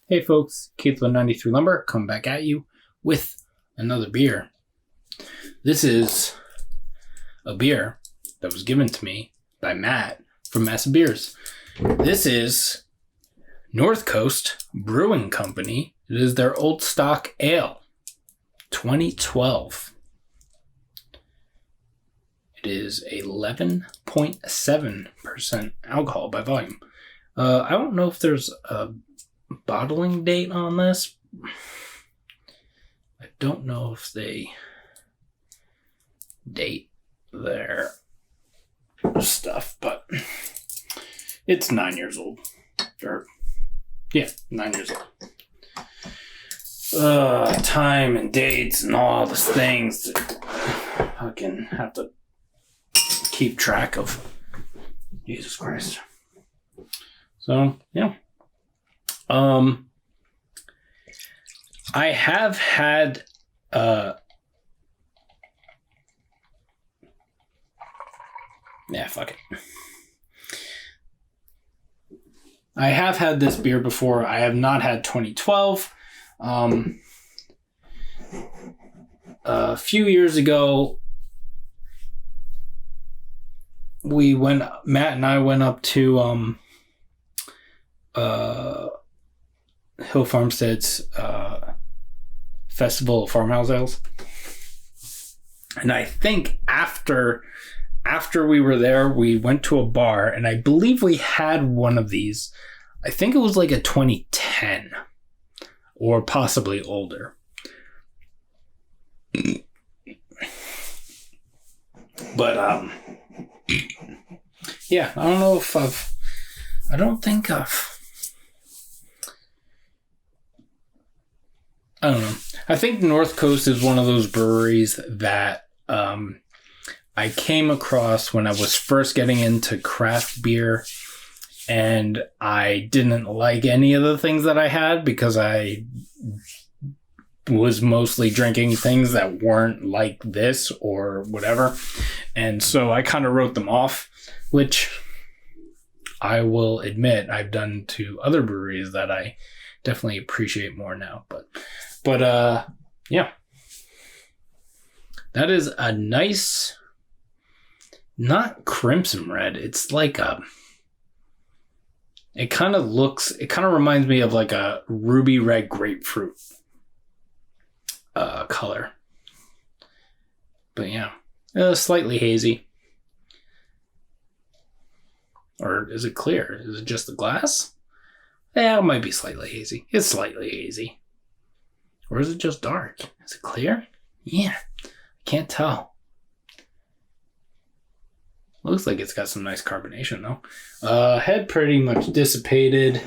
Hey folks, Keith193 Lumber, come back at you with another beer. This is a beer that was given to me by Matt from Massa Beers. This is North Coast Brewing Company. It is their Old Stock Ale, 2012. It is 11.7% alcohol by volume. I don't know if there's a bottling date on this. I don't know if they date their stuff, but it's 9 years old. 9 years old. Time and dates and all these things that fucking have to keep track of. Jesus Christ. So, yeah. I have had fuck it. I have had this beer before. I have not had 2012. A few years ago, Matt and I went up to Hill Farmstead's Festival of Farmhouse Ales. And I think after we were there, we went to a bar, and I believe we had one of these. I think it was like a 2010 or possibly older. But yeah, I don't know if I don't know. I think North Coast is one of those breweries that I came across when I was first getting into craft beer, and I didn't like any of the things that I had because I was mostly drinking things that weren't like this or whatever. And so I kind of wrote them off, which I will admit I've done to other breweries that I definitely appreciate more now. But yeah. That is a nice, not crimson red. It's like it kind of reminds me of like a ruby red grapefruit color. But yeah, slightly hazy. Or is it clear? Is it just the glass? Yeah, it might be slightly hazy. It's slightly hazy. Or is it just dark? Is it clear? Yeah, I can't tell. Looks like it's got some nice carbonation though. Head pretty much dissipated.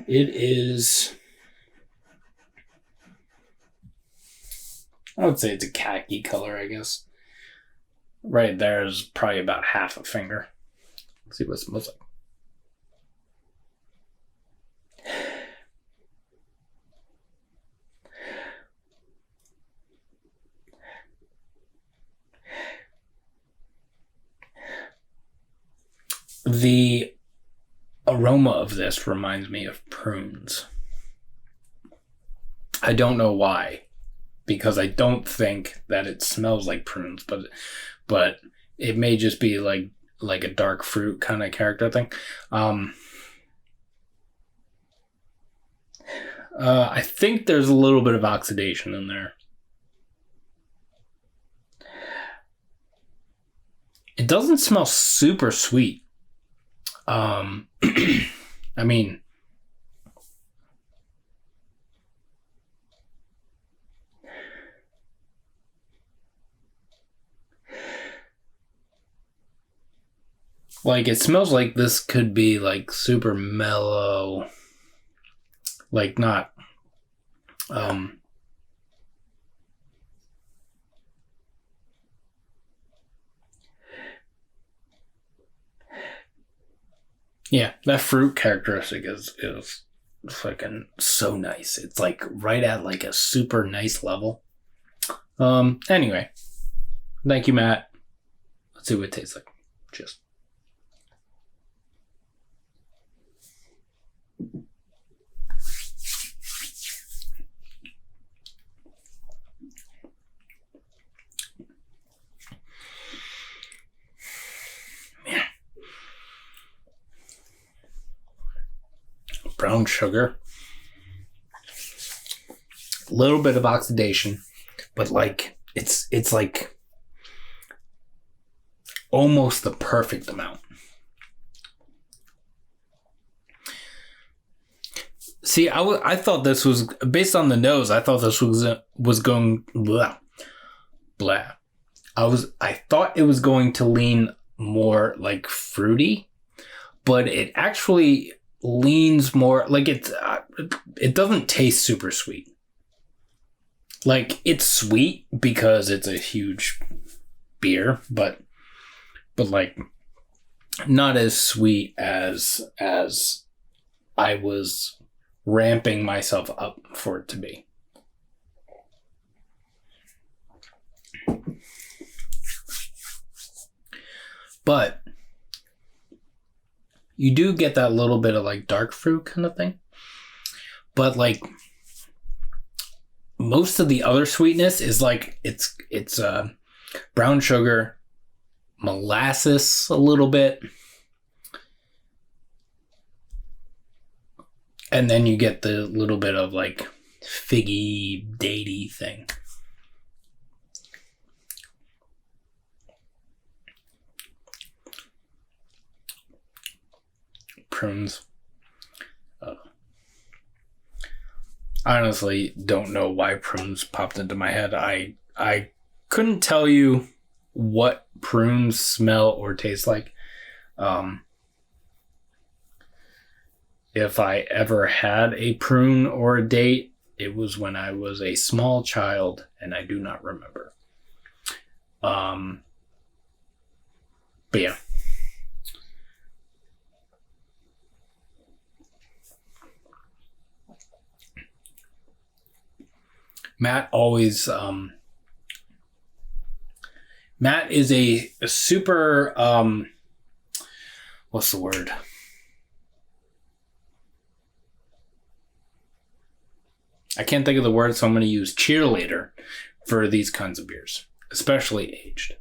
It is, I would say it's a khaki color, I guess. Right there is probably about half a finger. Let's see what it smells like. The aroma of this reminds me of prunes. I don't know why, because I don't think that it smells like prunes, but it may just be like a dark fruit kind of character thing. I think there's a little bit of oxidation in there. It doesn't smell super sweet. I mean, like it smells like this could be like super mellow, like not, yeah, that fruit characteristic is fucking so nice. It's like right at like a super nice level. Anyway, thank you, Matt. Let's see what it tastes like. Cheers. brown sugar, a little bit of oxidation, but like it's like almost the perfect amount. See, I thought this was, based on the nose, I thought this was going blah, blah. I thought it was going to lean more like fruity, but it actually leans more like it doesn't taste super sweet. Like, it's sweet because it's a huge beer, but like not as sweet as I was ramping myself up for it to be. But you do get that little bit of like dark fruit kind of thing. But like most of the other sweetness is like it's brown sugar, molasses a little bit, and then you get the little bit of like figgy, datey thing. Prunes. I honestly don't know why prunes popped into my head. I couldn't tell you what prunes smell or taste like. If I ever had a prune or a date, it was when I was a small child, and I do not remember. But yeah. Matt always, Matt is a super, what's the word? I can't think of the word, so I'm going to use cheerleader for these kinds of beers, especially aged.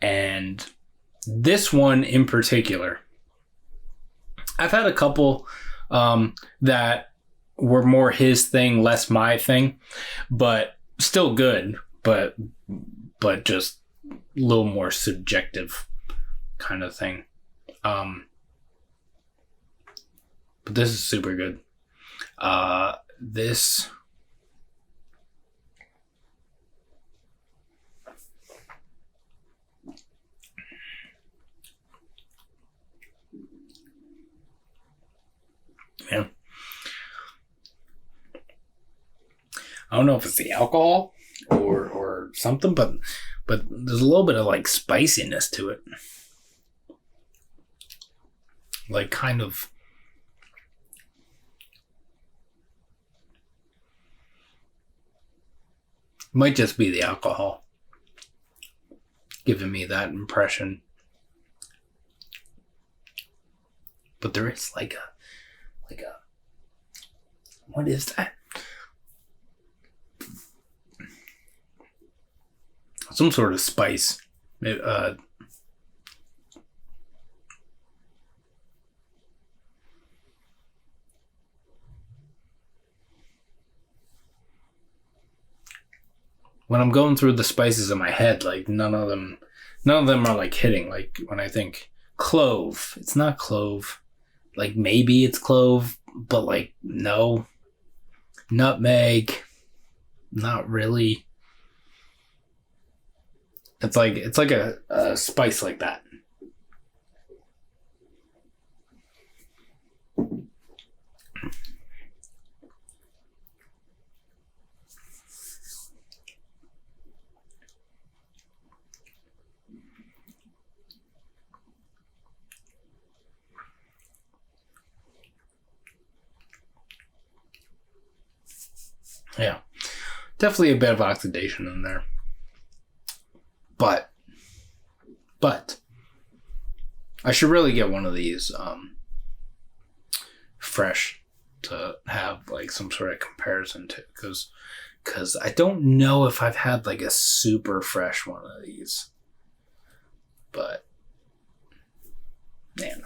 And this one in particular, I've had a couple that were more his thing, less my thing, but still good, but just a little more subjective kind of thing. But this is super good. This man, I don't know if it's the alcohol or something, but there's a little bit of like spiciness to it, like kind of. Might just be the alcohol giving me that impression. But there is like a what is that? Some sort of spice. When I'm going through the spices in my head, like none of them are like hitting. Like when I think clove, it's not clove. Like maybe it's clove, but like no. Nutmeg, not really. It's like a spice like that. Yeah, definitely a bit of oxidation in there. But I should really get one of these fresh to have like some sort of comparison to, because I don't know if I've had like a super fresh one of these. But man,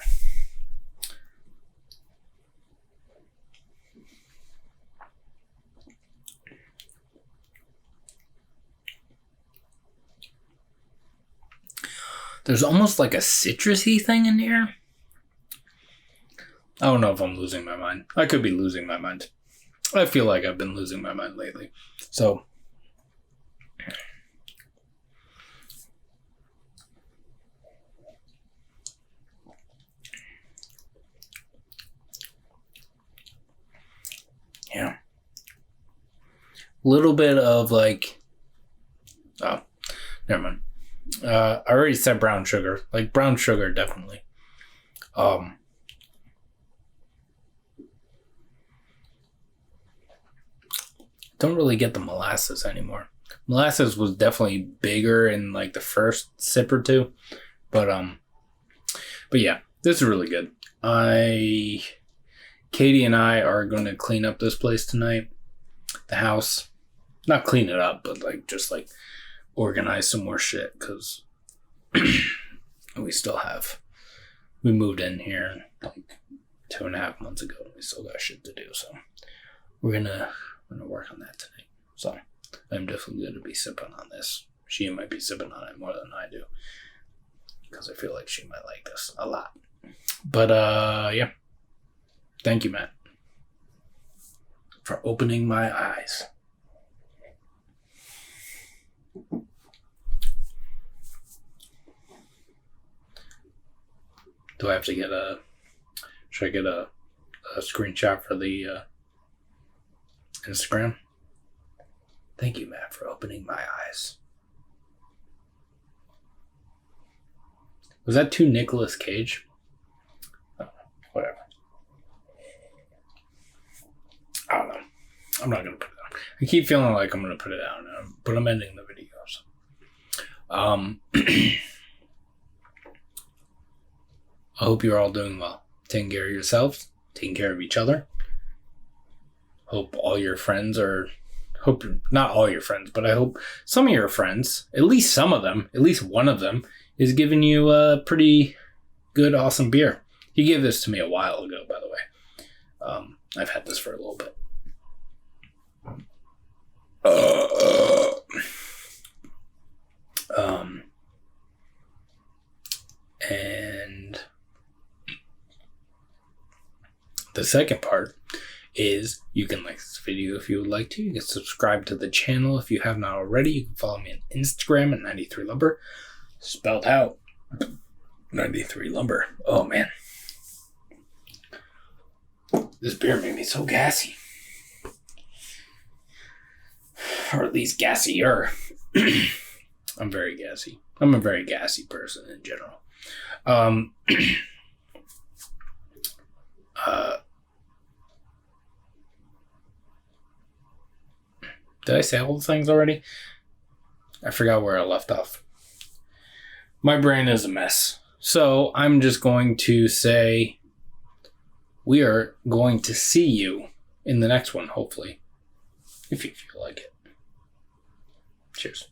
There's almost like a citrusy thing in here. I don't know if I'm losing my mind. I could be losing my mind. I feel like I've been losing my mind lately. So, yeah. Little bit of like, oh, never mind. I already said brown sugar. Like brown sugar, definitely. Don't really get the molasses anymore. Molasses was definitely bigger in like the first sip or two, but yeah, this is really good. Katie and I are going to clean up this place tonight. The house, not clean it up, but like just like organize some more shit because we moved in here like 2.5 months ago. We still got shit to do, so we're gonna work on that tonight. So I'm definitely going to be sipping on this. She might be sipping on it more than I do because I feel like she might like this a lot. But yeah, thank you, Matt, for opening my eyes. Do I have to get should I get a screenshot for the Instagram? Thank you, Matt, for opening my eyes. Was that too Nicolas Cage? Oh, whatever. I don't know. I'm not going to put it on. I keep feeling like I'm going to put it out, but I'm ending the video. So. I hope you're all doing well. Taking care of yourselves, taking care of each other. Hope all your friends not all your friends, but I hope some of your friends, at least some of them, at least one of them, is giving you a pretty good, awesome beer. He gave this to me a while ago, by the way. I've had this for a little bit. And the second part is you can like this video if you would like to. You can subscribe to the channel if you have not already. You can follow me on Instagram at 93lumber, spelled out 93lumber. Oh man, this beer made me so gassy, or at least gassier. I'm very gassy. I'm a very gassy person in general. Did I say all the things already? I forgot where I left off. My brain is a mess. So I'm just going to say we are going to see you in the next one, hopefully, if you feel like it. Cheers.